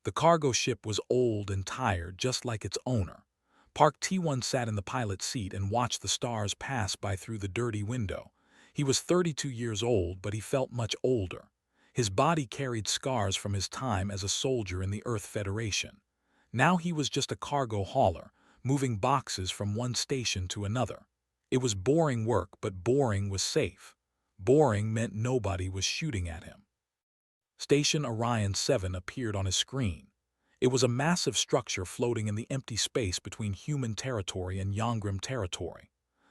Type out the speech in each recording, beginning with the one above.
The cargo ship was old and tired, just like its owner. Park T1 sat in the pilot's seat and watched the stars pass by through the dirty window. He was 32 years old, but he felt much older. His body carried scars from his time as a soldier in the Earth Federation. Now he was just a cargo hauler, moving boxes from one station to another. It was boring work, but boring was safe. Boring meant nobody was shooting at him. Station Orion 7 appeared on his screen. It was a massive structure floating in the empty space between human territory and Yongrim territory.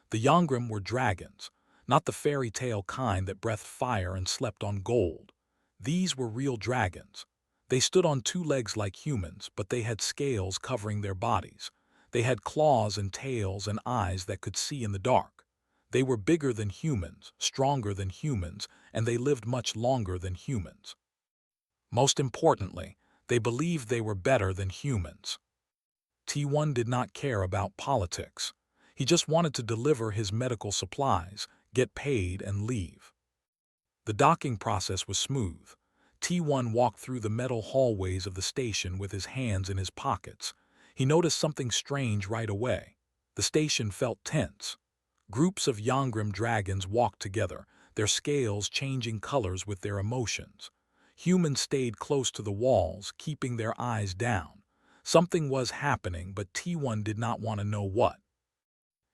The Yongrim were dragons, not the fairy tale kind that breathed fire and slept on gold. These were real dragons. They stood on two legs like humans, but they had scales covering their bodies. They had claws and tails and eyes that could see in the dark. They were bigger than humans, stronger than humans, and they lived much longer than humans. Most importantly, they believed they were better than humans. T1 did not care about politics. He just wanted to deliver his medical supplies, get paid, and leave. The docking process was smooth. T1 walked through the metal hallways of the station with his hands in his pockets. He noticed something strange right away. The station felt tense. Groups of Yongrim dragons walked together, their scales changing colors with their emotions. Humans stayed close to the walls, keeping their eyes down. Something was happening, but T1 did not want to know what.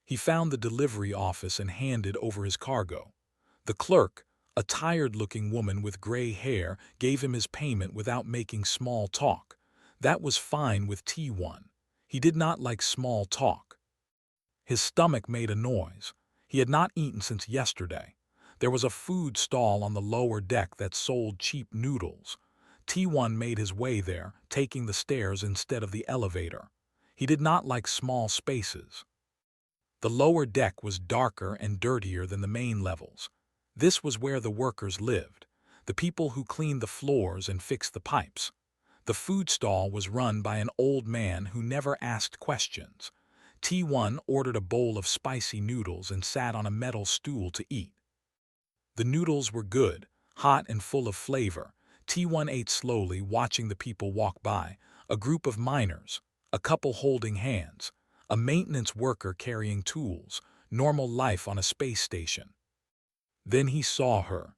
He found the delivery office and handed over his cargo. The clerk, a tired-looking woman with gray hair, gave him his payment without making small talk. That was fine with T1. He did not like small talk. His stomach made a noise. He had not eaten since yesterday. There was a food stall on the lower deck that sold cheap noodles. T1 made his way there, taking the stairs instead of the elevator. He did not like small spaces. The lower deck was darker and dirtier than the main levels. This was where the workers lived, the people who cleaned the floors and fixed the pipes. The food stall was run by an old man who never asked questions. T1 ordered a bowl of spicy noodles and sat on a metal stool to eat. The noodles were good, hot and full of flavor. T1 ate slowly, watching the people walk by, a group of miners, a couple holding hands, a maintenance worker carrying tools, normal life on a space station. Then he saw her.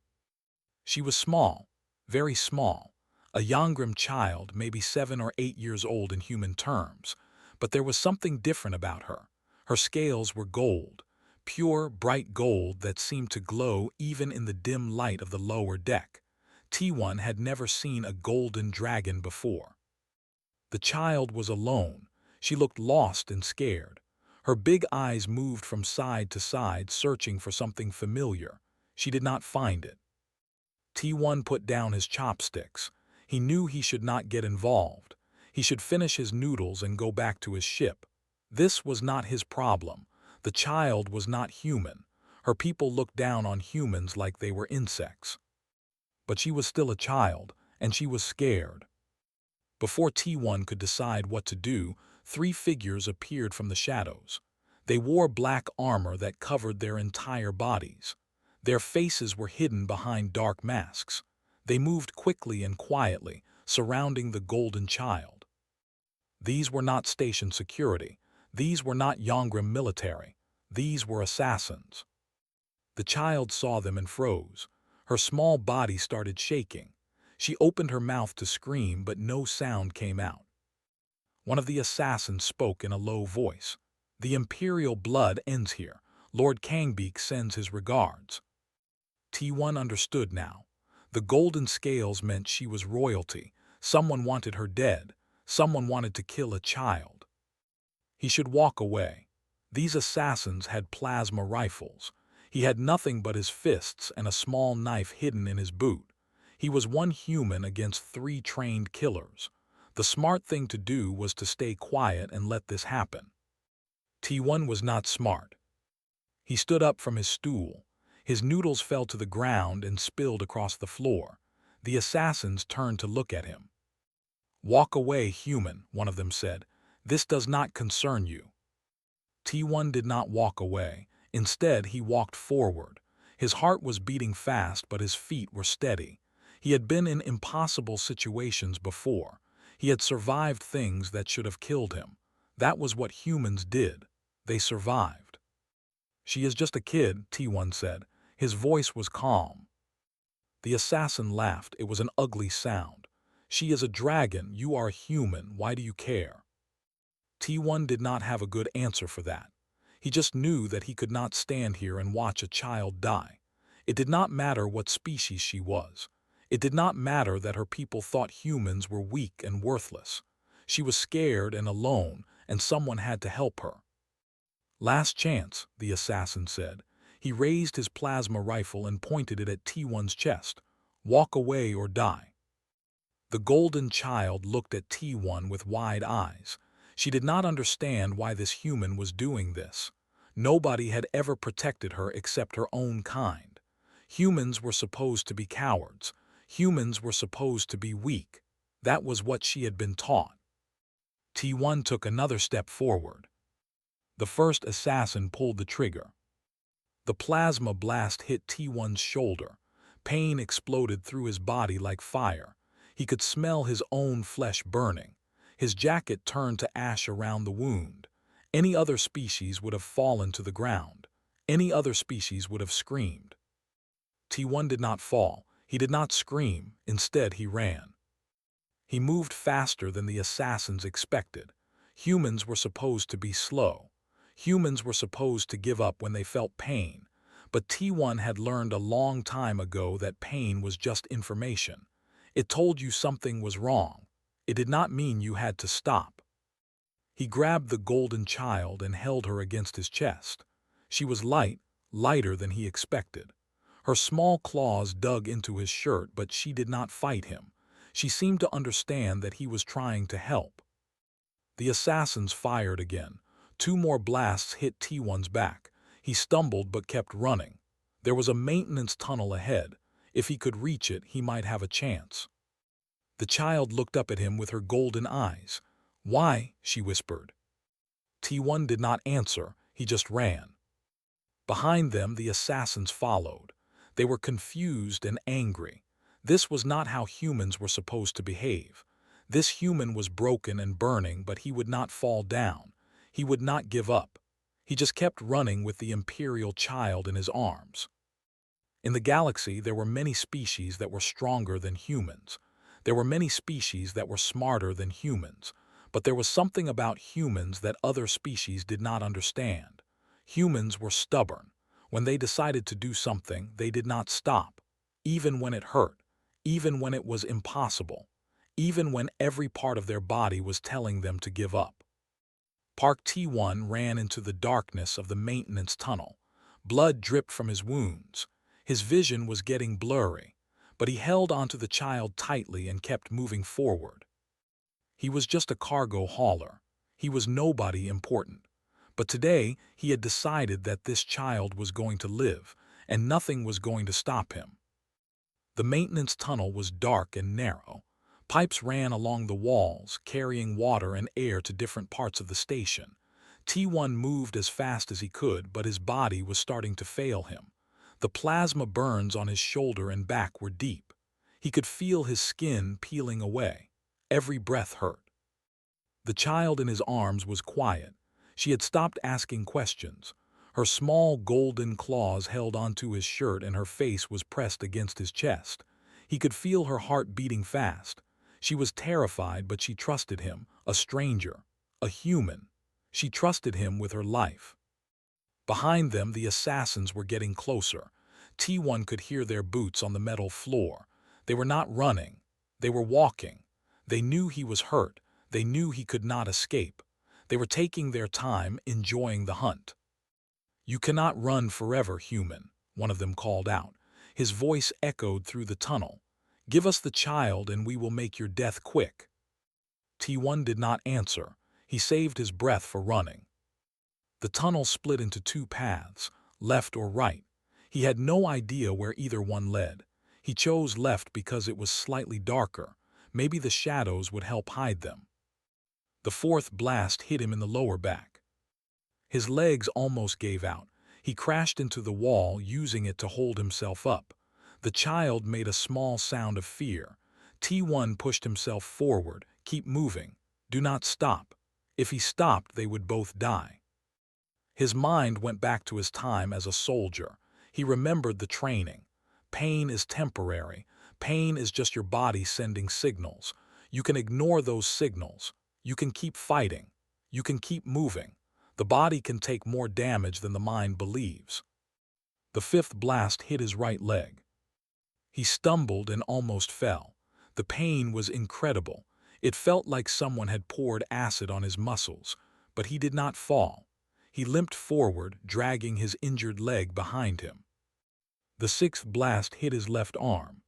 She was small, very small, a Yongrim child, maybe 7 or 8 years old in human terms, but there was something different about her. Her scales were gold, pure, bright gold that seemed to glow even in the dim light of the lower deck. T1 had never seen a golden dragon before. The child was alone. She looked lost and scared. Her big eyes moved from side to side, searching for something familiar. She did not find it. T1 put down his chopsticks. He knew he should not get involved. He should finish his noodles and go back to his ship. This was not his problem. The child was not human. Her people looked down on humans like they were insects. But she was still a child, and she was scared. Before T1 could decide what to do, 3 figures appeared from the shadows. They wore black armor that covered their entire bodies. Their faces were hidden behind dark masks. They moved quickly and quietly, surrounding the golden child. These were not station security. These were not Yongrim military. These were assassins. The child saw them and froze. Her small body started shaking. She opened her mouth to scream, but no sound came out. One of the assassins spoke in a low voice. "The Imperial blood ends here. Lord Kangbeek sends his regards." T1 understood now. The golden scales meant she was royalty. Someone wanted her dead. Someone wanted to kill a child. He should walk away. These assassins had plasma rifles. He had nothing but his fists and a small knife hidden in his boot. He was one human against 3 trained killers. The smart thing to do was to stay quiet and let this happen. T1 was not smart. He stood up from his stool. His noodles fell to the ground and spilled across the floor. The assassins turned to look at him. "Walk away, human," one of them said. "This does not concern you." T1 did not walk away. Instead, he walked forward. His heart was beating fast, but his feet were steady. He had been in impossible situations before. He had survived things that should have killed him. That was what humans did. They survived. "She is just a kid," T1 said. His voice was calm. The assassin laughed. It was an ugly sound. "She is a dragon. You are a human. Why do you care?" T1 did not have a good answer for that. He just knew that he could not stand here and watch a child die. It did not matter what species she was. It did not matter that her people thought humans were weak and worthless. She was scared and alone, and someone had to help her. "Last chance," the assassin said. He raised his plasma rifle and pointed it at T1's chest. "Walk away or die." The golden child looked at T1 with wide eyes. She did not understand why this human was doing this. Nobody had ever protected her except her own kind. Humans were supposed to be cowards. Humans were supposed to be weak. That was what she had been taught. T1 took another step forward. The first assassin pulled the trigger. The plasma blast hit T1's shoulder. Pain exploded through his body like fire. He could smell his own flesh burning. His jacket turned to ash around the wound. Any other species would have fallen to the ground. Any other species would have screamed. T1 did not fall. He did not scream. Instead, he ran. He moved faster than the assassins expected. Humans were supposed to be slow. Humans were supposed to give up when they felt pain. But T1 had learned a long time ago that pain was just information. It told you something was wrong. It did not mean you had to stop. He grabbed the golden child and held her against his chest. She was light, lighter than he expected. Her small claws dug into his shirt, but she did not fight him. She seemed to understand that he was trying to help. The assassins fired again. 2 more blasts hit T1's back. He stumbled but kept running. There was a maintenance tunnel ahead. If he could reach it, he might have a chance. The child looked up at him with her golden eyes. "Why?" she whispered. T1 did not answer. He just ran. Behind them, the assassins followed. They were confused and angry. This was not how humans were supposed to behave. This human was broken and burning, but he would not fall down. He would not give up. He just kept running with the imperial child in his arms. In the galaxy, there were many species that were stronger than humans. There were many species that were smarter than humans. But there was something about humans that other species did not understand. Humans were stubborn. When they decided to do something, they did not stop. Even when it hurt. Even when it was impossible. Even when every part of their body was telling them to give up. Park T1 ran into the darkness of the maintenance tunnel. Blood dripped from his wounds. His vision was getting blurry, but he held onto the child tightly and kept moving forward. He was just a cargo hauler. He was nobody important. But today, he had decided that this child was going to live, and nothing was going to stop him. The maintenance tunnel was dark and narrow. Pipes ran along the walls, carrying water and air to different parts of the station. T1 moved as fast as he could, but his body was starting to fail him. The plasma burns on his shoulder and back were deep. He could feel his skin peeling away. Every breath hurt. The child in his arms was quiet. She had stopped asking questions. Her small golden claws held onto his shirt and her face was pressed against his chest. He could feel her heart beating fast. She was terrified, but she trusted him, a stranger, a human. She trusted him with her life. Behind them, the assassins were getting closer. T1 could hear their boots on the metal floor. They were not running. They were walking. They knew he was hurt. They knew he could not escape. They were taking their time, enjoying the hunt. "You cannot run forever, human," one of them called out. His voice echoed through the tunnel. "Give us the child and we will make your death quick." T1 did not answer. He saved his breath for running. The tunnel split into 2 paths, left or right. He had no idea where either one led. He chose left because it was slightly darker. Maybe the shadows would help hide them. The 4th blast hit him in the lower back. His legs almost gave out. He crashed into the wall, using it to hold himself up. The child made a small sound of fear. T1 pushed himself forward, Keep moving. Do not stop. If he stopped, they would both die. His mind went back to his time as a soldier. He remembered the training. Pain is temporary. Pain is just your body sending signals. You can ignore those signals. You can keep fighting. You can keep moving. The body can take more damage than the mind believes. The fifth blast hit his right leg. He stumbled and almost fell. The pain was incredible. It felt like someone had poured acid on his muscles, but he did not fall. He limped forward, dragging his injured leg behind him. The sixth blast hit his left arm.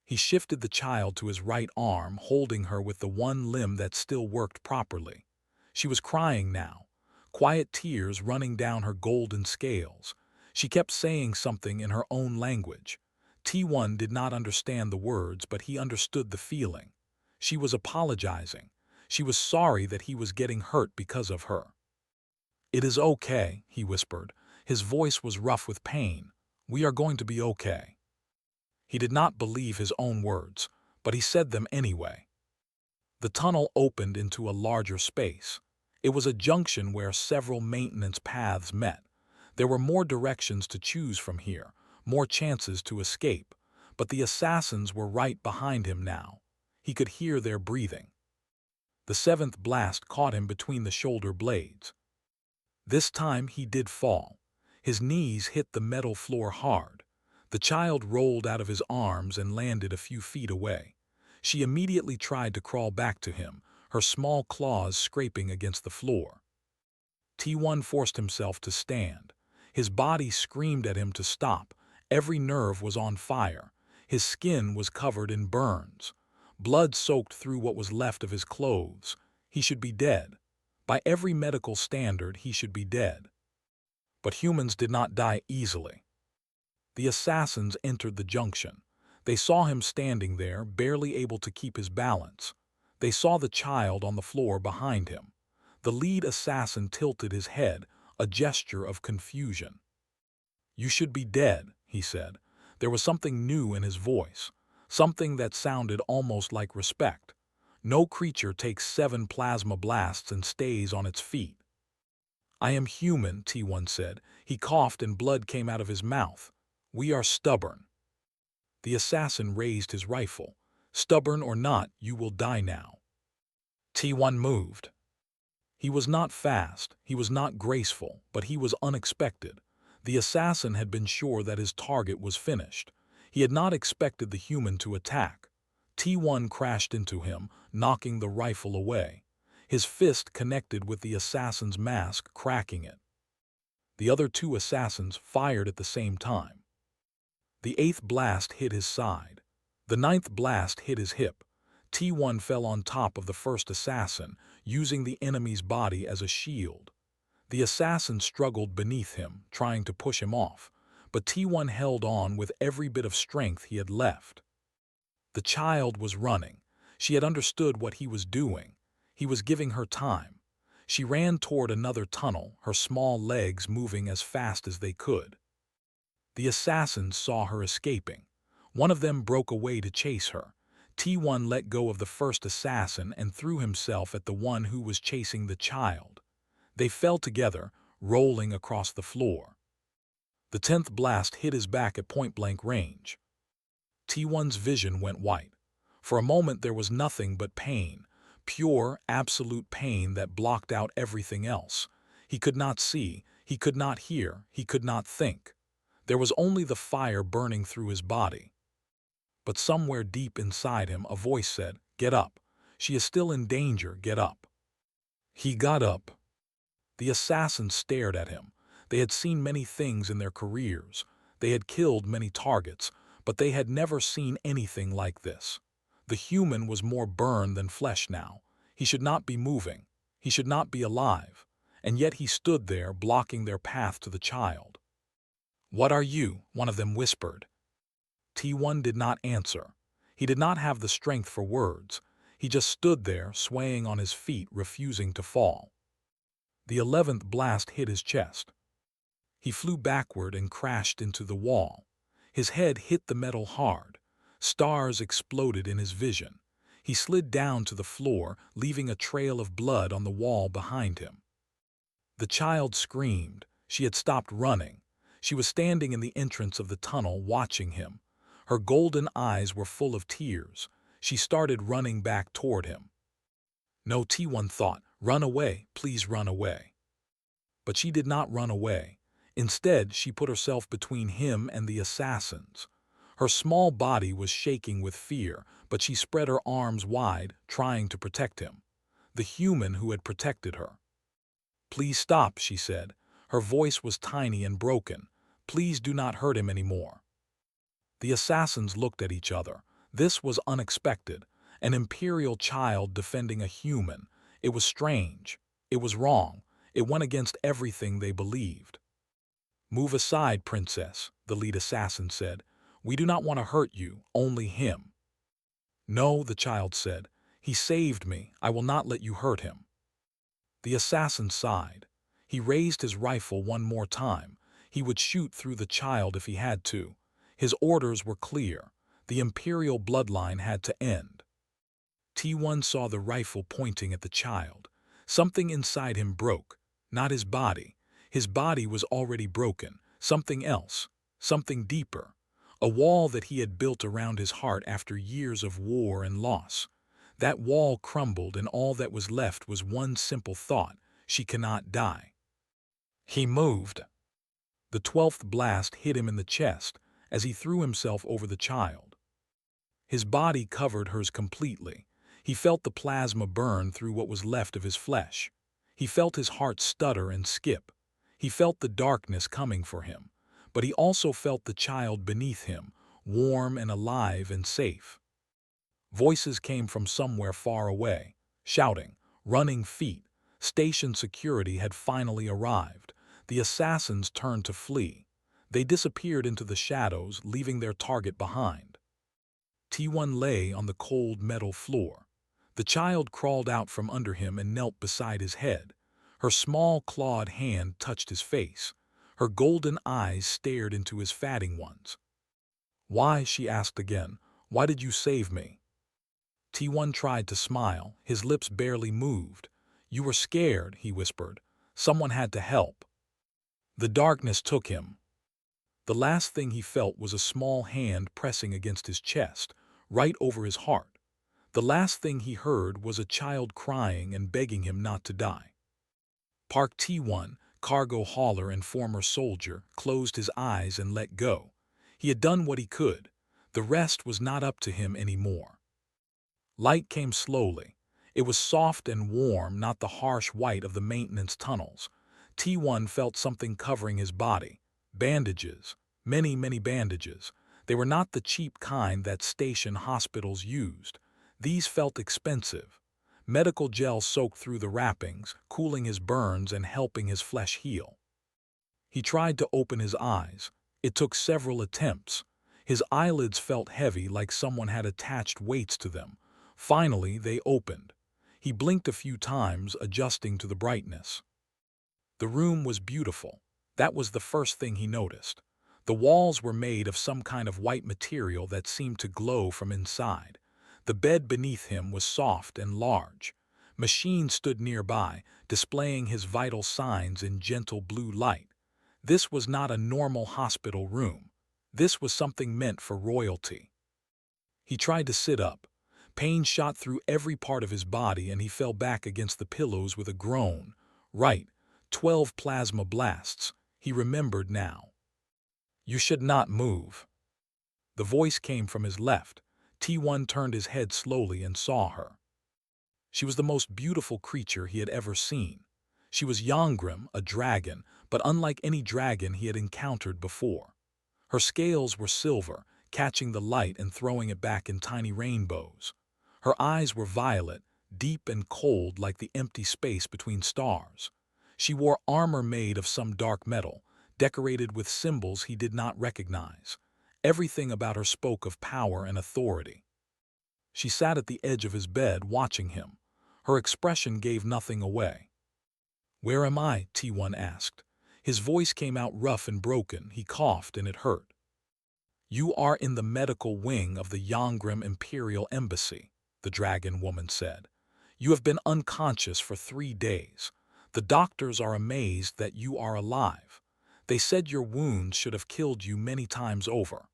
He shifted the child to his right arm, holding her with the one limb that still worked properly. She was crying now, quiet tears running down her golden scales. She kept saying something in her own language. T1 did not understand the words, but he understood the feeling. She was apologizing. She was sorry that he was getting hurt because of her. "It is okay," he whispered. His voice was rough with pain. "We are going to be okay." He did not believe his own words, but he said them anyway. The tunnel opened into a larger space. It was a junction where several maintenance paths met. There were more directions to choose from here, more chances to escape, but the assassins were right behind him now. He could hear their breathing. The seventh blast caught him between the shoulder blades. This time he did fall. His knees hit the metal floor hard. The child rolled out of his arms and landed a few feet away. She immediately tried to crawl back to him, her small claws scraping against the floor. T1 forced himself to stand. His body screamed at him to stop. Every nerve was on fire. His skin was covered in burns. Blood soaked through what was left of his clothes. He should be dead. By every medical standard, he should be dead. But humans did not die easily. The assassins entered the junction. They saw him standing there, barely able to keep his balance. They saw the child on the floor behind him. The lead assassin tilted his head, a gesture of confusion. "You should be dead," he said. There was something new in his voice, something that sounded almost like respect. No creature takes 7 plasma blasts and stays on its feet. "I am human," T1 said. He coughed and blood came out of his mouth. "We are stubborn." The assassin raised his rifle. "Stubborn or not, you will die now." T1 moved. He was not fast, he was not graceful, but he was unexpected. The assassin had been sure that his target was finished. He had not expected the human to attack. T1 crashed into him, knocking the rifle away. His fist connected with the assassin's mask, cracking it. The other 2 assassins fired at the same time. The 8th blast hit his side. The 9th blast hit his hip. T1 fell on top of the first assassin, using the enemy's body as a shield. The assassin struggled beneath him, trying to push him off, but T1 held on with every bit of strength he had left. The child was running. She had understood what he was doing. He was giving her time. She ran toward another tunnel, her small legs moving as fast as they could. The assassins saw her escaping. One of them broke away to chase her. T1 let go of the first assassin and threw himself at the one who was chasing the child. They fell together, rolling across the floor. The 10th blast hit his back at point-blank range. T1's vision went white. For a moment there was nothing but pain, pure, absolute pain that blocked out everything else. He could not see, he could not hear, he could not think. There was only the fire burning through his body. But somewhere deep inside him a voice said, "Get up. She is still in danger, get up." He got up. The assassins stared at him. They had seen many things in their careers. They had killed many targets, but they had never seen anything like this. The human was more burned than flesh now. He should not be moving. He should not be alive. And yet he stood there, blocking their path to the child. "What are you?" one of them whispered. T1 did not answer. He did not have the strength for words. He just stood there, swaying on his feet, refusing to fall. The 11th blast hit his chest. He flew backward and crashed into the wall. His head hit the metal hard. Stars exploded in his vision. He slid down to the floor, leaving a trail of blood on the wall behind him. The child screamed. She had stopped running. She was standing in the entrance of the tunnel watching him. Her golden eyes were full of tears. She started running back toward him. No, T1 thought, run away, please run away. But she did not run away. Instead, she put herself between him and the assassins. Her small body was shaking with fear, but she spread her arms wide, trying to protect him, the human who had protected her. Please stop, she said. Her voice was tiny and broken. Please do not hurt him anymore. The assassins looked at each other. This was unexpected. An Imperial child defending a human. It was strange. It was wrong. It went against everything they believed. Move aside, princess, the lead assassin said. We do not want to hurt you, only him. No, the child said. He saved me. I will not let you hurt him. The assassin sighed. He raised his rifle one more time. He would shoot through the child if he had to. His orders were clear. The Imperial bloodline had to end. T1 saw the rifle pointing at the child. Something inside him broke. Not his body. His body was already broken. Something else. Something deeper. A wall that he had built around his heart after years of war and loss. That wall crumbled, and all that was left was one simple thought: she cannot die. He moved. The 12th blast hit him in the chest as he threw himself over the child. His body covered hers completely. He felt the plasma burn through what was left of his flesh. He felt his heart stutter and skip. He felt the darkness coming for him, but he also felt the child beneath him, warm and alive and safe. Voices came from somewhere far away, shouting, running feet. Station security had finally arrived. The assassins turned to flee. They disappeared into the shadows, leaving their target behind. T1 lay on the cold metal floor. The child crawled out from under him and knelt beside his head. Her small clawed hand touched his face. Her golden eyes stared into his fatting ones. Why, she asked again, why did you save me? T1 tried to smile. His lips barely moved. You were scared, he whispered. Someone had to help. The darkness took him. The last thing he felt was a small hand pressing against his chest, right over his heart. The last thing he heard was a child crying and begging him not to die. Park T1, cargo hauler and former soldier, closed his eyes and let go. He had done what he could. The rest was not up to him anymore. Light came slowly. It was soft and warm, not the harsh white of the maintenance tunnels. T1 felt something covering his body. Bandages. Many, many bandages. They were not the cheap kind that station hospitals used. These felt expensive. Medical gel soaked through the wrappings, cooling his burns and helping his flesh heal. He tried to open his eyes. It took several attempts. His eyelids felt heavy, like someone had attached weights to them. Finally, they opened. He blinked a few times, adjusting to the brightness. The room was beautiful. That was the first thing he noticed. The walls were made of some kind of white material that seemed to glow from inside. The bed beneath him was soft and large. Machines stood nearby, displaying his vital signs in gentle blue light. This was not a normal hospital room. This was something meant for royalty. He tried to sit up. Pain shot through every part of his body and he fell back against the pillows with a groan. Right, 12 plasma blasts. He remembered now. You should not move. The voice came from his left. T1 turned his head slowly and saw her. She was the most beautiful creature he had ever seen. She was Yangrim, a dragon, but unlike any dragon he had encountered before. Her scales were silver, catching the light and throwing it back in tiny rainbows. Her eyes were violet, deep and cold like the empty space between stars. She wore armor made of some dark metal, decorated with symbols he did not recognize. Everything about her spoke of power and authority. She sat at the edge of his bed watching him. Her expression gave nothing away. Where am I? T1 asked. His voice came out rough and broken. He coughed and it hurt. You are in the medical wing of the Yangrim Imperial Embassy. the dragon woman said. "You have been unconscious for 3 days. The doctors are amazed that you are alive. They said your wounds should have killed you many times over."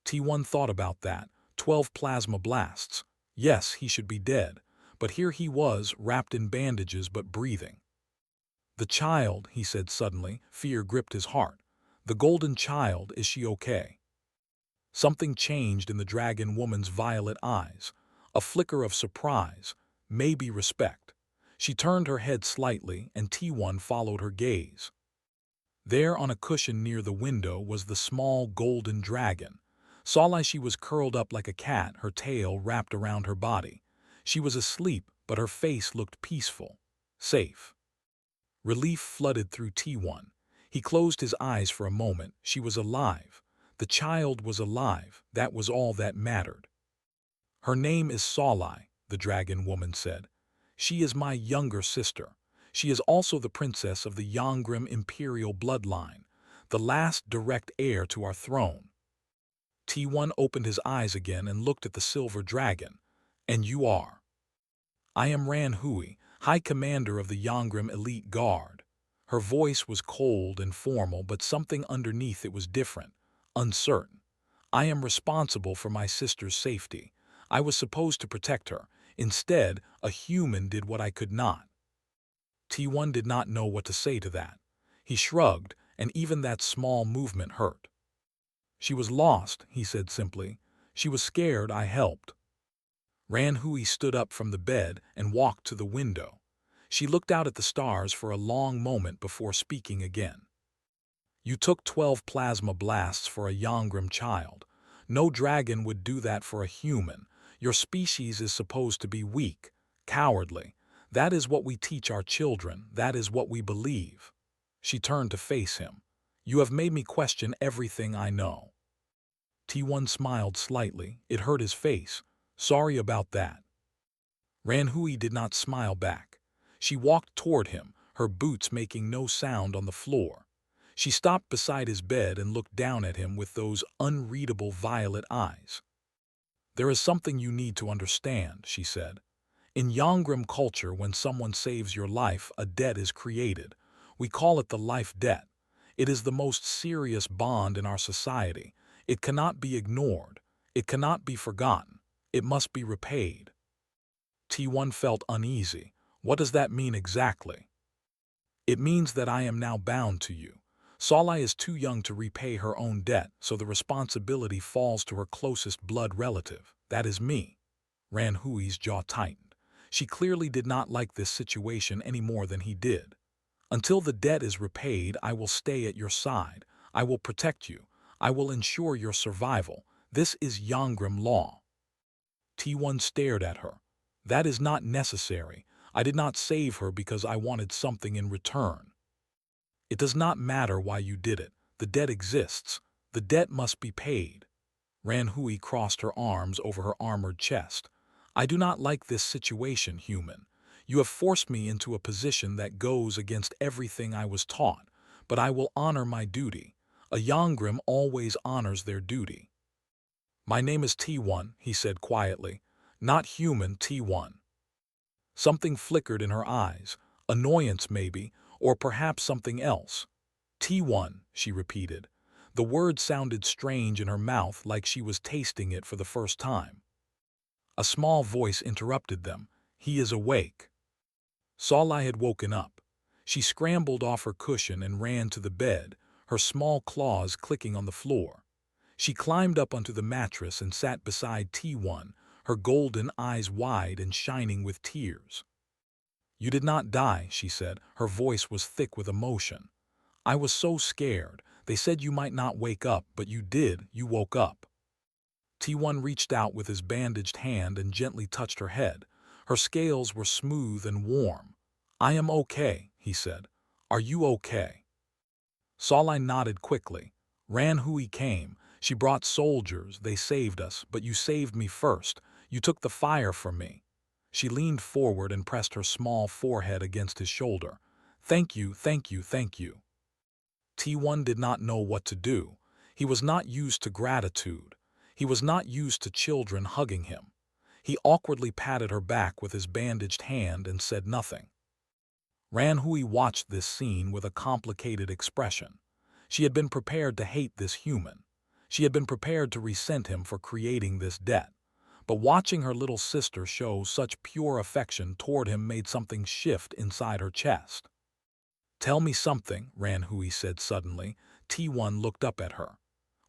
T1 thought about that. 12 plasma blasts. Yes, he should be dead. But here he was, wrapped in bandages but breathing. "The child," he said suddenly. Fear gripped his heart. "The golden child, is she okay?" Something changed in the dragon woman's violet eyes. A flicker of surprise, maybe respect. She turned her head slightly, and T1 followed her gaze. There on a cushion near the window was the small golden dragon. She was curled up like a cat, her tail wrapped around her body. She was asleep, but her face looked peaceful, safe. Relief flooded through T1. He closed his eyes for a moment. She was alive. The child was alive. That was all that mattered. "Her name is Soli," the dragon woman said. "She is my younger sister. She is also the princess of the Yongrim imperial bloodline, the last direct heir to our throne." T1 opened his eyes again and looked at the silver dragon. "And you are?" "I am Ran Hui, High Commander of the Yongrim Elite Guard." Her voice was cold and formal, but something underneath it was different, uncertain. "I am responsible for my sister's safety. I was supposed to protect her. Instead, a human did what I could not." T1 did not know what to say to that. He shrugged, and even that small movement hurt. "She was lost," he said simply. "She was scared. I helped." Ran Hui stood up from the bed and walked to the window. She looked out at the stars for a long moment before speaking again. "You took 12 plasma blasts for a Yongrim child. No dragon would do that for a human. Your species is supposed to be weak, cowardly. That is what we teach our children. That is what we believe." She turned to face him. "You have made me question everything I know." T1 smiled slightly. It hurt his face. "Sorry about that." Ran Hui did not smile back. She walked toward him, her boots making no sound on the floor. She stopped beside his bed and looked down at him with those unreadable violet eyes. "There is something you need to understand," she said. "In Yongrim culture, when someone saves your life, a debt is created. We call it the life debt. It is the most serious bond in our society. It cannot be ignored. It cannot be forgotten. It must be repaid." T1 felt uneasy. "What does that mean exactly?" "It means that I am now bound to you. Soli is too young to repay her own debt, so the responsibility falls to her closest blood relative. That is me." Ran Hui's jaw tightened. She clearly did not like this situation any more than he did. "Until the debt is repaid, I will stay at your side. I will protect you. I will ensure your survival. This is Yongrim law." T1 stared at her. "That is not necessary. I did not save her because I wanted something in return." "It does not matter why you did it. The debt exists. The debt must be paid." Ran Hui crossed her arms over her armored chest. "I do not like this situation, human. You have forced me into a position that goes against everything I was taught, but I will honor my duty. A Yongrim always honors their duty." "My name is T1, he said quietly. "Not human, T1. Something flickered in her eyes. Annoyance, maybe, or perhaps something else. "T1, she repeated. The word sounded strange in her mouth, like she was tasting it for the first time. A small voice interrupted them. "He is awake." Soli had woken up. She scrambled off her cushion and ran to the bed, her small claws clicking on the floor. She climbed up onto the mattress and sat beside T1, her golden eyes wide and shining with tears. "You did not die," she said. Her voice was thick with emotion. "I was so scared. They said you might not wake up, but you did. You woke up." T1 reached out with his bandaged hand and gently touched her head. Her scales were smooth and warm. "I am okay," he said. "Are you okay?" Soli nodded quickly. "Ran Hui came. She brought soldiers. They saved us, but you saved me first. You took the fire from me." She leaned forward and pressed her small forehead against his shoulder. "Thank you, thank you, thank you." T1 did not know what to do. He was not used to gratitude. He was not used to children hugging him. He awkwardly patted her back with his bandaged hand and said nothing. Ranhui watched this scene with a complicated expression. She had been prepared to hate this human. She had been prepared to resent him for creating this debt. But watching her little sister show such pure affection toward him made something shift inside her chest. "Tell me something," Ranhui said suddenly. T1 looked up at her.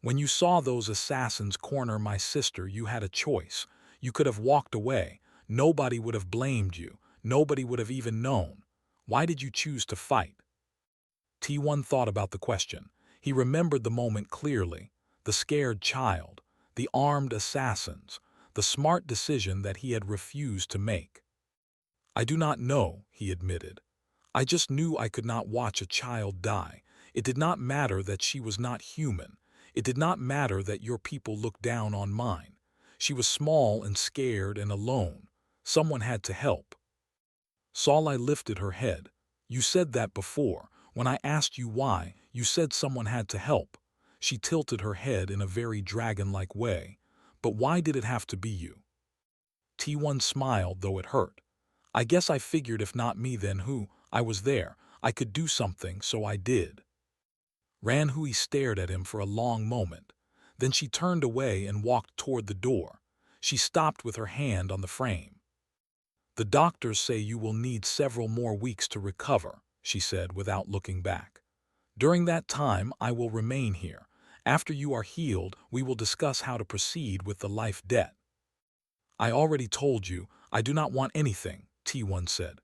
"When you saw those assassins corner my sister, you had a choice. You could have walked away. Nobody would have blamed you. Nobody would have even known. Why did you choose to fight?" T1 thought about the question. He remembered the moment clearly. The scared child, the armed assassins, the smart decision that he had refused to make. "I do not know," he admitted. "I just knew I could not watch a child die. It did not matter that she was not human. It did not matter that your people looked down on mine. She was small and scared and alone. Someone had to help." Sali lifted her head. "You said that before. When I asked you why, you said someone had to help." She tilted her head in a very dragon-like way. "But why did it have to be you?" T1 smiled, though it hurt. "I guess I figured if not me then who? I was there. I could do something, so I did." Ranhui stared at him for a long moment. Then she turned away and walked toward the door. She stopped with her hand on the frame. "The doctors say you will need several more weeks to recover," she said without looking back. "During that time, I will remain here. After you are healed, we will discuss how to proceed with the life debt." "I already told you, I do not want anything," T1 said.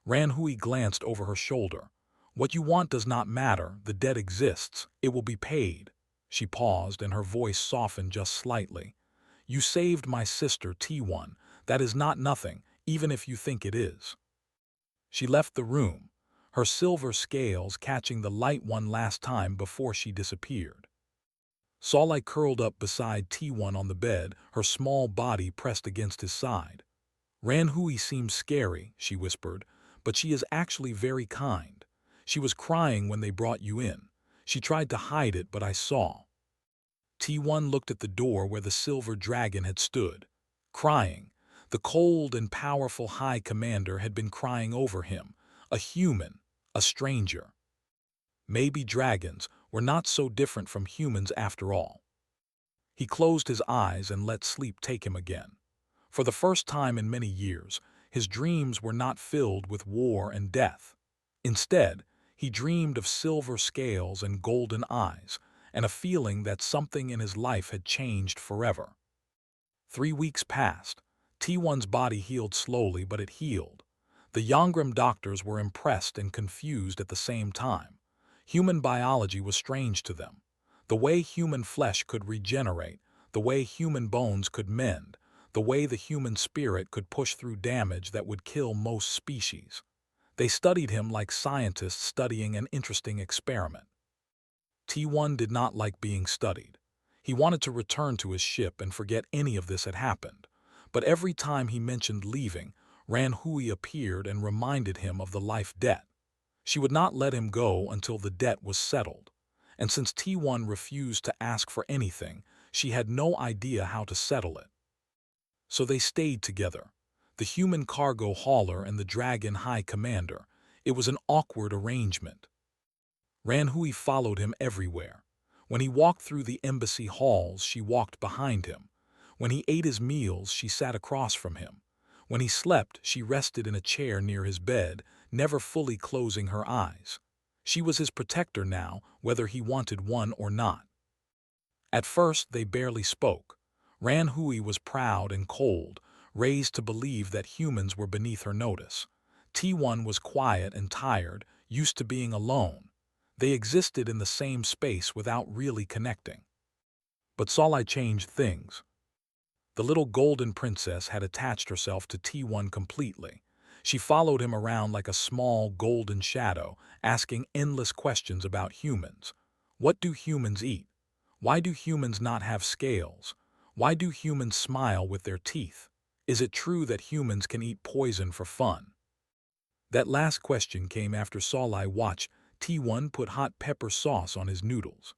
Ranhui glanced over her shoulder. "What you want does not matter. The debt exists. It will be paid." She paused and her voice softened just slightly. "You saved my sister, T1. That is not nothing, even if you think it is." She left the room, her silver scales catching the light one last time before she disappeared. Sali curled up beside T1 on the bed, her small body pressed against his side. "Ranhui seems scary," she whispered, "but she is actually very kind. She was crying when they brought you in. She tried to hide it, but I saw." T1 looked at the door where the silver dragon had stood. Crying. The cold and powerful High Commander had been crying over him, a human, a stranger. Maybe dragons were not so different from humans after all. He closed his eyes and let sleep take him again. For the first time in many years, his dreams were not filled with war and death. Instead, he dreamed of silver scales and golden eyes, and a feeling that something in his life had changed forever. 3 weeks passed. T1's body healed slowly, but it healed. The Yongram doctors were impressed and confused at the same time. Human biology was strange to them. The way human flesh could regenerate, the way human bones could mend, the way the human spirit could push through damage that would kill most species. They studied him like scientists studying an interesting experiment. T1 did not like being studied. He wanted to return to his ship and forget any of this had happened. But every time he mentioned leaving, Ranhui appeared and reminded him of the life debt. She would not let him go until the debt was settled. And since T1 refused to ask for anything, she had no idea how to settle it. So they stayed together, the human cargo hauler and the dragon high commander. It was an awkward arrangement. Ranhui followed him everywhere. When he walked through the embassy halls, she walked behind him. When he ate his meals, she sat across from him. When he slept, she rested in a chair near his bed, never fully closing her eyes. She was his protector now, whether he wanted one or not. At first, they barely spoke. Ranhui was proud and cold, raised to believe that humans were beneath her notice. T1 was quiet and tired, used to being alone. They existed in the same space without really connecting. But Sali changed things. The little golden princess had attached herself to T1 completely. She followed him around like a small golden shadow, asking endless questions about humans. What do humans eat? Why do humans not have scales? Why do humans smile with their teeth? Is it true that humans can eat poison for fun? That last question came after Sali watched T1 put hot pepper sauce on his noodles.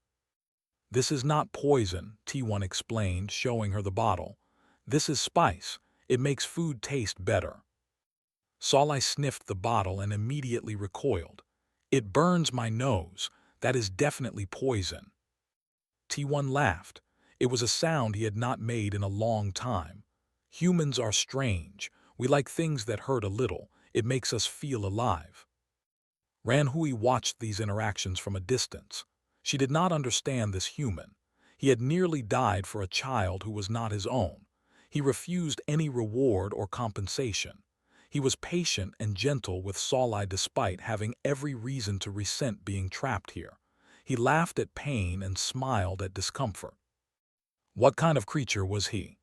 "This is not poison," T1 explained, showing her the bottle. This is spice. It makes food taste better. Sali sniffed the bottle and immediately recoiled. It burns my nose. That is definitely poison. T1 laughed. It was a sound he had not made in a long time. Humans are strange. We like things that hurt a little. It makes us feel alive. Ranhui watched these interactions from a distance. She did not understand this human. He had nearly died for a child who was not his own. He refused any reward or compensation. He was patient and gentle with Sali despite having every reason to resent being trapped here. He laughed at pain and smiled at discomfort. What kind of creature was he?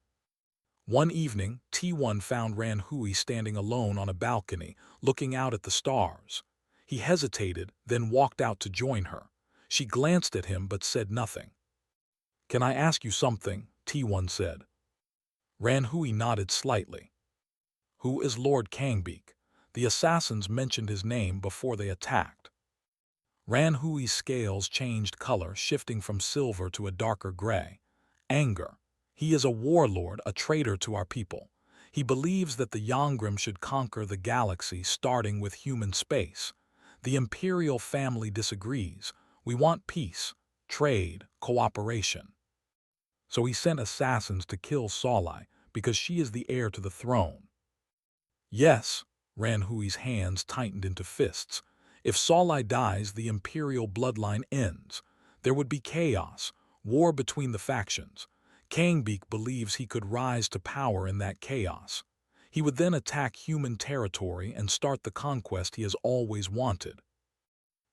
One evening, T1 found Ranhui standing alone on a balcony, looking out at the stars. He hesitated, then walked out to join her. She glanced at him but said nothing. "Can I ask you something?" T1 said. Ranhui nodded slightly. "Who is Lord Kangbeek?" The assassins mentioned his name before they attacked. Ranhui's scales changed color, shifting from silver to a darker gray. Anger. He is a warlord, a traitor to our people. He believes that the Yangrim should conquer the galaxy, starting with human space. The imperial family disagrees. We want peace, trade, cooperation. So he sent assassins to kill Sali because she is the heir to the throne. Yes, Ranhui's hands tightened into fists. If Sali dies, the imperial bloodline ends. There would be chaos, war between the factions. Kangbeek believes he could rise to power in that chaos. He would then attack human territory and start the conquest he has always wanted.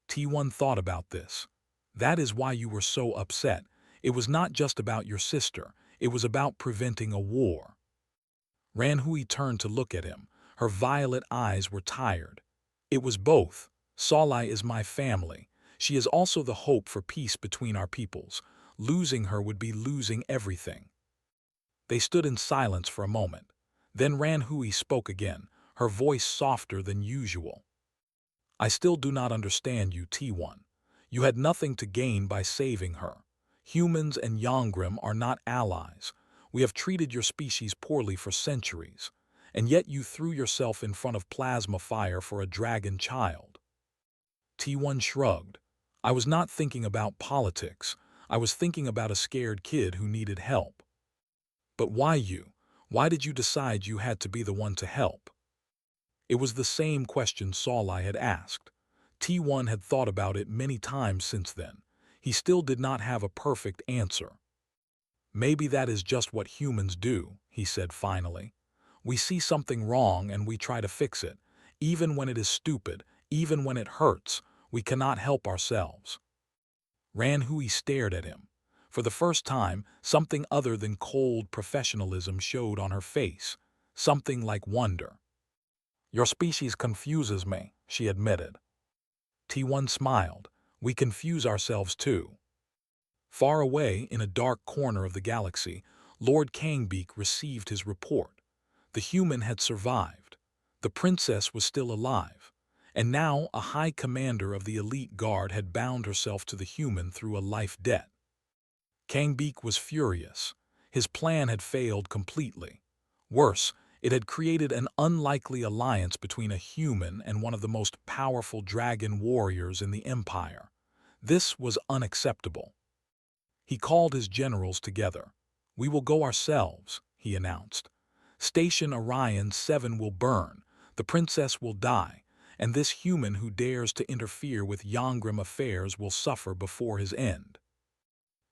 T1 thought about this. That is why you were so upset. It was not just about your sister. It was about preventing a war. Ranhui turned to look at him. Her violet eyes were tired. It was both. Sali is my family. She is also the hope for peace between our peoples. Losing her would be losing everything. They stood in silence for a moment. Then Ranhui spoke again, her voice softer than usual. I still do not understand you, T1. You had nothing to gain by saving her. Humans and Yangrim are not allies. We have treated your species poorly for centuries, and yet you threw yourself in front of plasma fire for a dragon child. T1 shrugged. I was not thinking about politics. I was thinking about a scared kid who needed help. But why you? Why did you decide you had to be the one to help? It was the same question Sali had asked. T1 had thought about it many times since then. He still did not have a perfect answer. Maybe that is just what humans do, he said finally. We see something wrong and we try to fix it. Even when it is stupid, even when it hurts, we cannot help ourselves. Ranhui stared at him. For the first time, something other than cold professionalism showed on her face, something like wonder. Your species confuses me, she admitted. T1 smiled. We confuse ourselves too. Far away, in a dark corner of the galaxy, Lord Kangbeek received his report. The human had survived. The princess was still alive. And now a high commander of the elite guard had bound herself to the human through a life debt. Kangbeek was furious. His plan had failed completely. Worse, it had created an unlikely alliance between a human and one of the most powerful dragon warriors in the Empire. This was unacceptable. He called his generals together. We will go ourselves, he announced. Station Orion 7 will burn, the princess will die, and this human who dares to interfere with Yangrim affairs will suffer before his end.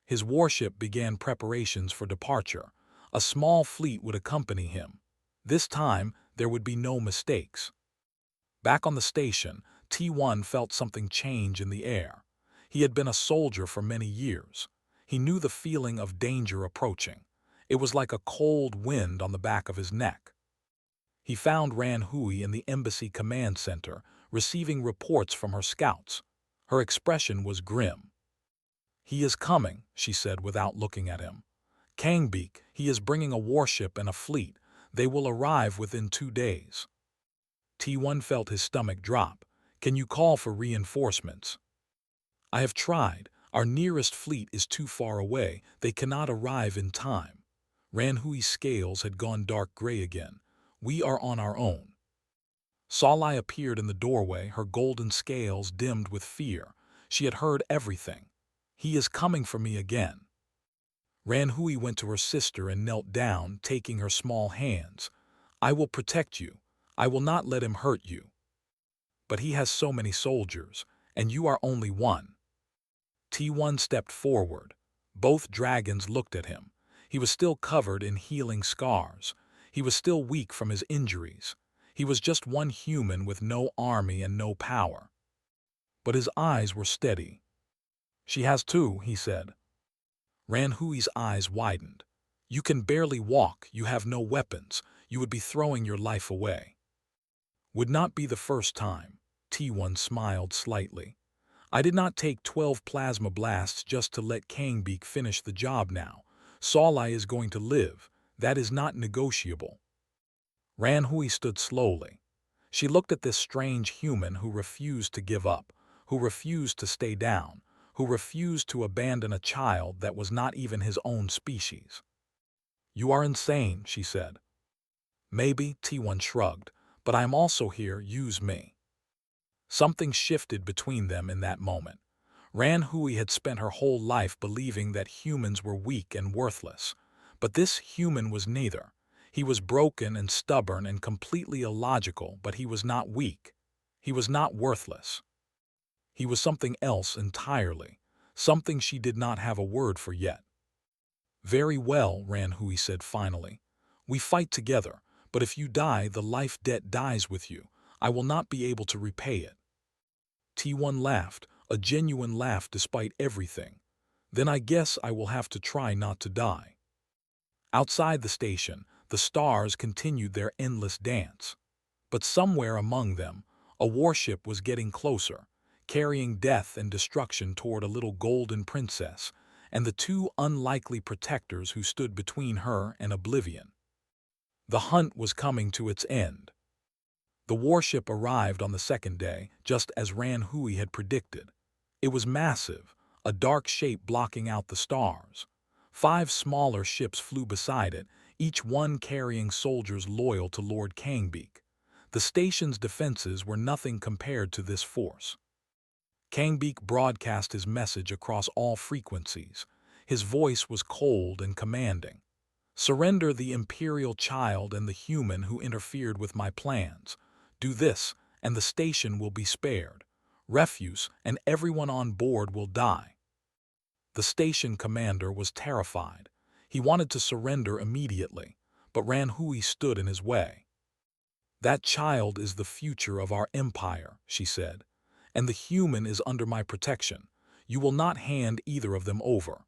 His warship began preparations for departure. A small fleet would accompany him. This time, there would be no mistakes. Back on the station, T1 felt something change in the air. He had been a soldier for many years. He knew the feeling of danger approaching. It was like a cold wind on the back of his neck. He found Ranhui in the embassy command center, receiving reports from her scouts. Her expression was grim. He is coming, she said without looking at him. Kangbeek, he is bringing a warship and a fleet. They will arrive within 2 days. T1 felt his stomach drop. Can you call for reinforcements? I have tried. Our nearest fleet is too far away. They cannot arrive in time. Ranhui's scales had gone dark gray again. "We are on our own." Salai appeared in the doorway, her golden scales dimmed with fear. She had heard everything. "He is coming for me again." Ranhui went to her sister and knelt down, taking her small hands. "I will protect you. I will not let him hurt you." "But he has so many soldiers, and you are only one." T1 stepped forward. Both dragons looked at him. He was still covered in healing scars. He was still weak from his injuries. He was just one human with no army and no power. But his eyes were steady. "She has two," he said. Ranhui's eyes widened. "You can barely walk, you have no weapons, you would be throwing your life away." "Would not be the first time." T1 smiled slightly. "I did not take 12 plasma blasts just to let Kangbeak finish the job now. Salai is going to live. That is not negotiable." Ranhui stood slowly. She looked at this strange human who refused to give up, who refused to stay down, who refused to abandon a child that was not even his own species. "You are insane," she said. "Maybe," T1 shrugged, "but I am also here, use me." Something shifted between them in that moment. Ranhui had spent her whole life believing that humans were weak and worthless. But this human was neither. He was broken and stubborn and completely illogical, but he was not weak. He was not worthless. He was something else entirely, something she did not have a word for yet. "Very well," Ranhui said finally. "We fight together, but if you die, the life debt dies with you. I will not be able to repay it." T1 laughed, a genuine laugh despite everything. "Then I guess I will have to try not to die." Outside the station, the stars continued their endless dance. But somewhere among them, a warship was getting closer, carrying death and destruction toward a little golden princess, and the two unlikely protectors who stood between her and oblivion. The hunt was coming to its end. The warship arrived on the second day, just as Ranhui had predicted. It was massive, a dark shape blocking out the stars. 5 smaller ships flew beside it, each one carrying soldiers loyal to Lord Kangbeak. The station's defenses were nothing compared to this force. Kangbeak broadcast his message across all frequencies. His voice was cold and commanding. "Surrender the Imperial child and the human who interfered with my plans. Do this, and the station will be spared. Refuse, and everyone on board will die." The station commander was terrified. He wanted to surrender immediately, but Ranhui stood in his way. "That child is the future of our empire," she said, "and the human is under my protection. You will not hand either of them over."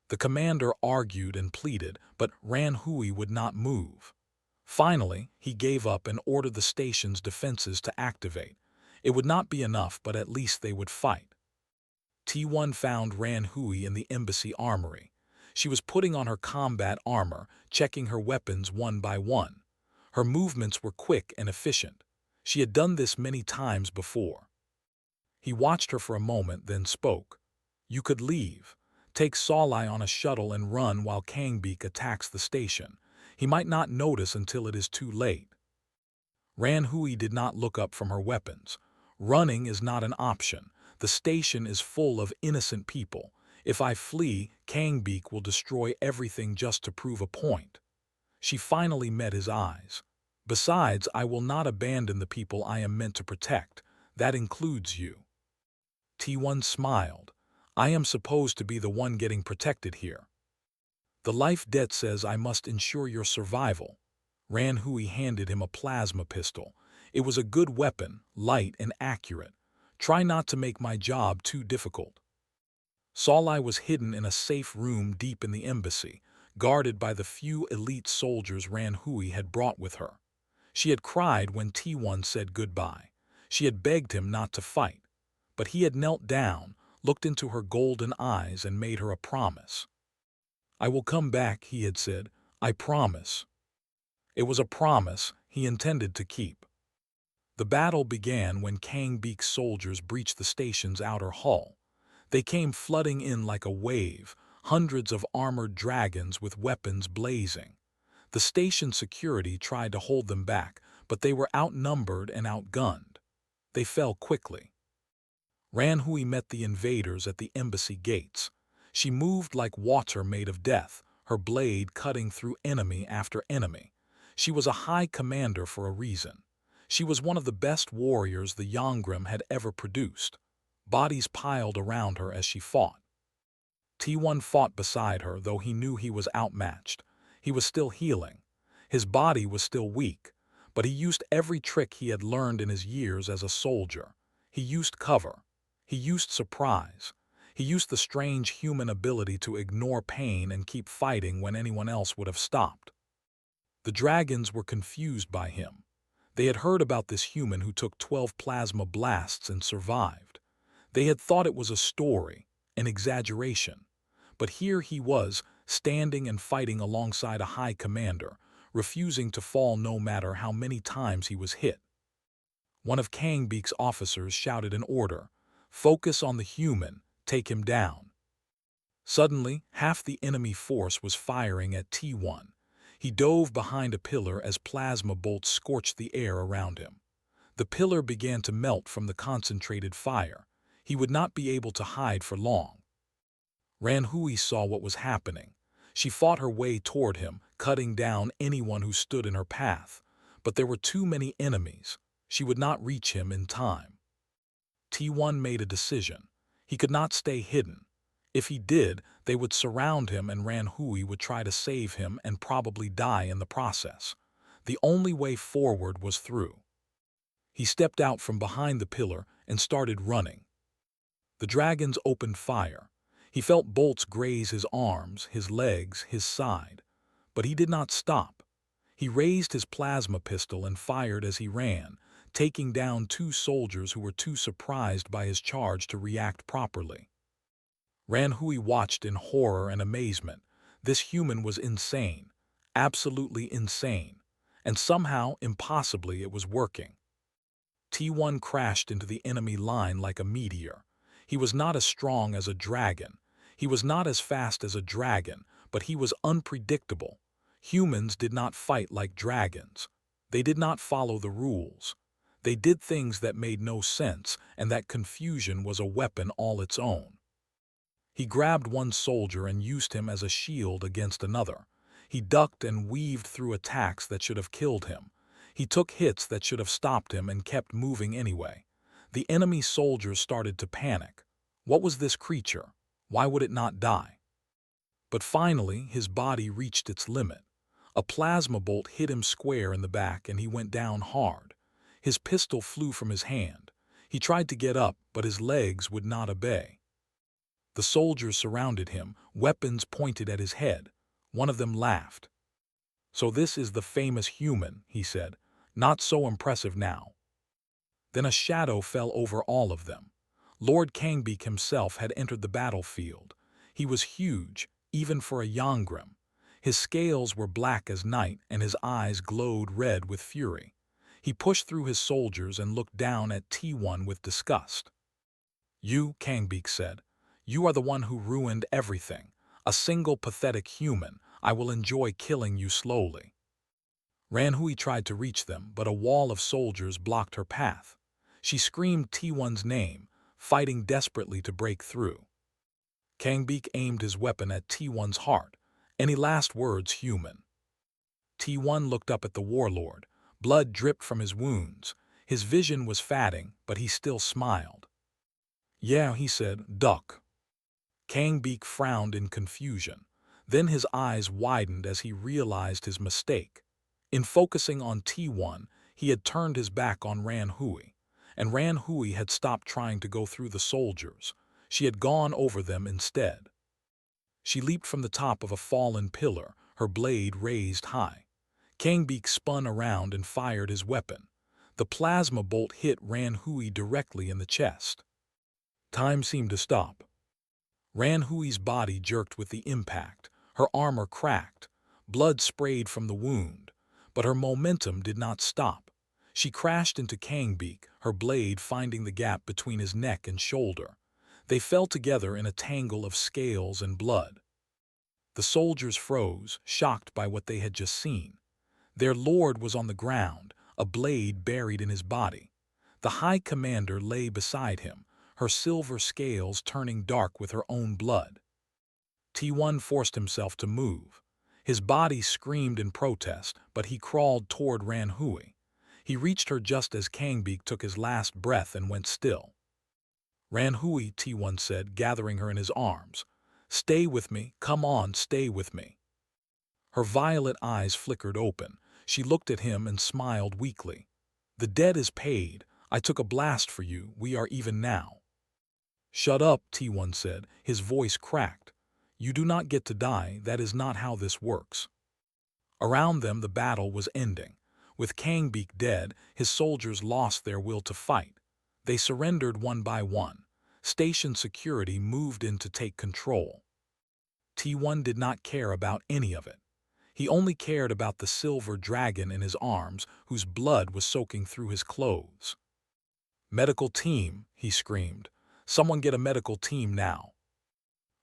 The commander argued and pleaded, but Ranhui would not move. Finally, he gave up and ordered the station's defenses to activate. It would not be enough, but at least they would fight. T1 found Ranhui in the embassy armory. She was putting on her combat armor, checking her weapons one by one. Her movements were quick and efficient. She had done this many times before. He watched her for a moment, then spoke. "You could leave. Take Salai on a shuttle and run while Kangbeak attacks the station. He might not notice until it is too late." Ranhui did not look up from her weapons. "Running is not an option. The station is full of innocent people. If I flee, Kangbeak will destroy everything just to prove a point." She finally met his eyes. "Besides, I will not abandon the people I am meant to protect. That includes you." T1 smiled. "I am supposed to be the one getting protected here." "The life debt says I must ensure your survival." Ranhui handed him a plasma pistol. "It was a good weapon, light and accurate. Try not to make my job too difficult." Salai was hidden in a safe room deep in the embassy, guarded by the few elite soldiers Ranhui had brought with her. She had cried when T1 said goodbye. She had begged him not to fight. But he had knelt down, looked into her golden eyes, and made her a promise. "I will come back," he had said. "I promise." It was a promise he intended to keep. The battle began when Kangbeak's soldiers breached the station's outer hull. They came flooding in like a wave, hundreds of armored dragons with weapons blazing. The station security tried to hold them back, but they were outnumbered and outgunned. They fell quickly. Ranhui met the invaders at the embassy gates. She moved like water made of death, her blade cutting through enemy after enemy. She was a high commander for a reason. She was one of the best warriors the Yongram had ever produced. Bodies piled around her as she fought. T1 fought beside her, though he knew he was outmatched. He was still healing. His body was still weak, but he used every trick he had learned in his years as a soldier. He used cover. He used surprise. He used the strange human ability to ignore pain and keep fighting when anyone else would have stopped. The dragons were confused by him. They had heard about this human who took 12 plasma blasts and survived. They had thought it was a story, an exaggeration. But here he was, standing and fighting alongside a high commander, refusing to fall no matter how many times he was hit. One of Kangbeek's officers shouted an order, "Focus on the human, take him down." Suddenly, half the enemy force was firing at T1. He dove behind a pillar as plasma bolts scorched the air around him. The pillar began to melt from the concentrated fire. He would not be able to hide for long. Ranhui saw what was happening. She fought her way toward him, cutting down anyone who stood in her path. But there were too many enemies. She would not reach him in time. T1 made a decision. He could not stay hidden. If he did, they would surround him and Ranhui would try to save him and probably die in the process. The only way forward was through. He stepped out from behind the pillar and started running. The dragons opened fire. He felt bolts graze his arms, his legs, his side. But he did not stop. He raised his plasma pistol and fired as he ran, taking down 2 soldiers who were too surprised by his charge to react properly. Ranhui watched in horror and amazement. This human was insane, absolutely insane, and somehow, impossibly, it was working. T1 crashed into the enemy line like a meteor. He was not as strong as a dragon. He was not as fast as a dragon, but he was unpredictable. Humans did not fight like dragons. They did not follow the rules. They did things that made no sense, and that confusion was a weapon all its own. He grabbed one soldier and used him as a shield against another. He ducked and weaved through attacks that should have killed him. He took hits that should have stopped him and kept moving anyway. The enemy soldiers started to panic. What was this creature? Why would it not die? But finally, his body reached its limit. A plasma bolt hit him square in the back and he went down hard. His pistol flew from his hand. He tried to get up, but his legs would not obey. The soldiers surrounded him, weapons pointed at his head. One of them laughed. "So this is the famous human," he said. "Not so impressive now." Then a shadow fell over all of them. Lord Kangbeek himself had entered the battlefield. He was huge, even for a Yongram. His scales were black as night and his eyes glowed red with fury. He pushed through his soldiers and looked down at T1 with disgust. "You," Kangbeek said, "you are the one who ruined everything. A single pathetic human. I will enjoy killing you slowly." Ranhui tried to reach them, but a wall of soldiers blocked her path. She screamed T1's name, fighting desperately to break through. Kangbeek aimed his weapon at T1's heart. "Any last words, human?" T1 looked up at the warlord. Blood dripped from his wounds. His vision was fading, but he still smiled. "Yeah," he said, "duck." Kangbeek frowned in confusion. Then his eyes widened as he realized his mistake. In focusing on T1, he had turned his back on Ranhui, and Ranhui had stopped trying to go through the soldiers. She had gone over them instead. She leaped from the top of a fallen pillar, her blade raised high. Kangbeek spun around and fired his weapon. The plasma bolt hit Ranhui directly in the chest. Time seemed to stop. Ranhui's body jerked with the impact. Her armor cracked. Blood sprayed from the wound. But her momentum did not stop. She crashed into Kangbeek, her blade finding the gap between his neck and shoulder. They fell together in a tangle of scales and blood. The soldiers froze, shocked by what they had just seen. Their lord was on the ground, a blade buried in his body. The High Commander lay beside him, her silver scales turning dark with her own blood. T1 forced himself to move. His body screamed in protest, but he crawled toward Ranhui. He reached her just as Kangbeek took his last breath and went still. Ranhui, T1 said, gathering her in his arms. Stay with me, come on, stay with me. Her violet eyes flickered open. She looked at him and smiled weakly. The debt is paid. I took a blast for you. We are even now. Shut up, T1 said, his voice cracked. You do not get to die. That is not how this works. Around them the battle was ending. With Kangbeek dead, his soldiers lost their will to fight. They surrendered one by one. Station security moved in to take control. T1 did not care about any of it. He only cared about the silver dragon in his arms, whose blood was soaking through his clothes. Medical team, he screamed. Someone get a medical team now.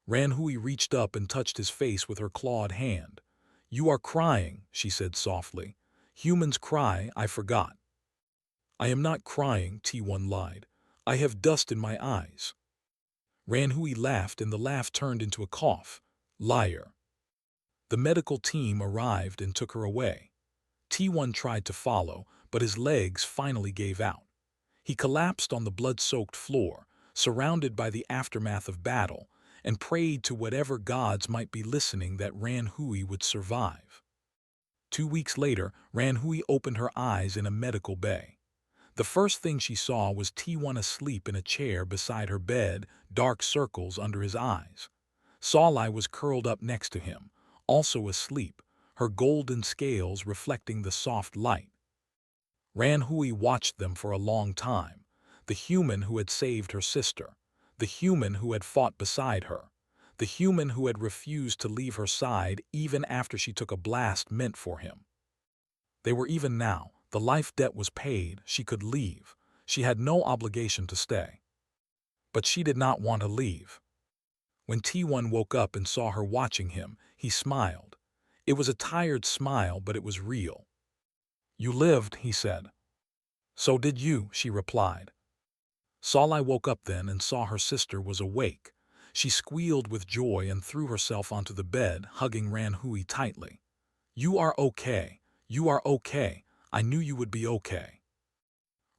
Ranhui reached up and touched his face with her clawed hand. You are crying, she said softly. Humans cry, I forgot. I am not crying, T1 lied. I have dust in my eyes. Ranhui laughed and the laugh turned into a cough. Liar. The medical team arrived and took her away. T1 tried to follow, but his legs finally gave out. He collapsed on the blood-soaked floor, surrounded by the aftermath of battle, and prayed to whatever gods might be listening that Ranhui would survive. 2 weeks later, Ranhui opened her eyes in a medical bay. The first thing she saw was T1 asleep in a chair beside her bed, dark circles under his eyes. Sci-Fi was curled up next to him, also asleep, her golden scales reflecting the soft light. Ranhui watched them for a long time, the human who had saved her sister, the human who had fought beside her, the human who had refused to leave her side even after she took a blast meant for him. They were even now. The life debt was paid. She could leave. She had no obligation to stay. But she did not want to leave. When T1 woke up and saw her watching him, he smiled. It was a tired smile, but it was real. You lived, he said. So did you, she replied. Sci-Fi woke up then and saw her sister was awake. She squealed with joy and threw herself onto the bed, hugging Ranhui tightly. You are okay. You are okay. I knew you would be okay.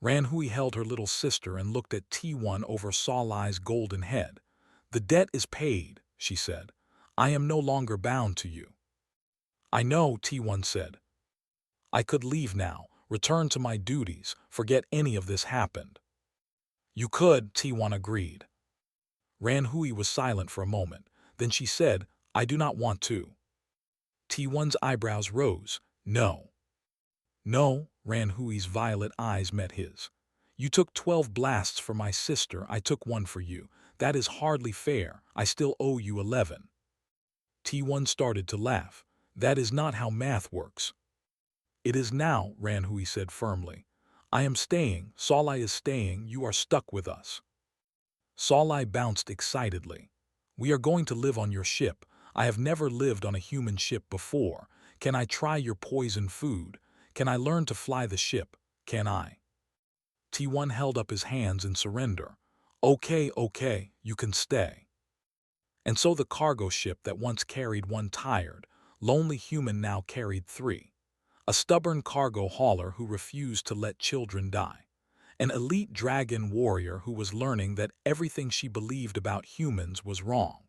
Ranhui held her little sister and looked at T1 over Sci-Fi's golden head. The debt is paid, she said. I am no longer bound to you. I know, T1 said. I could leave now, return to my duties, forget any of this happened. You could, T1 agreed. Ranhui was silent for a moment. Then she said, I do not want to. T1's eyebrows rose. No. No, Ranhui's violet eyes met his. You took 12 blasts for my sister, I took one for you. That is hardly fair, I still owe you 11. T1 started to laugh. That is not how math works. It is now, Ranhui said firmly. I am staying, Sci-Fi is staying, you are stuck with us. Sci-Fi bounced excitedly. We are going to live on your ship. I have never lived on a human ship before. Can I try your poison food? Can I learn to fly the ship? Can I? T1 held up his hands in surrender. Okay, okay, you can stay. And so the cargo ship that once carried one tired, lonely human now carried 3. A stubborn cargo hauler who refused to let children die. An elite dragon warrior who was learning that everything she believed about humans was wrong.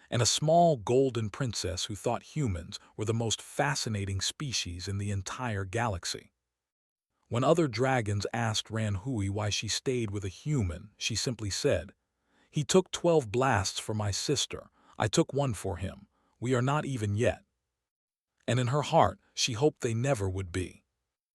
And a small golden princess who thought humans were the most fascinating species in the entire galaxy. When other dragons asked Ranhui why she stayed with a human, she simply said, He took 12 blasts for my sister. I took one for him. We are not even yet. And in her heart, she hoped they never would be.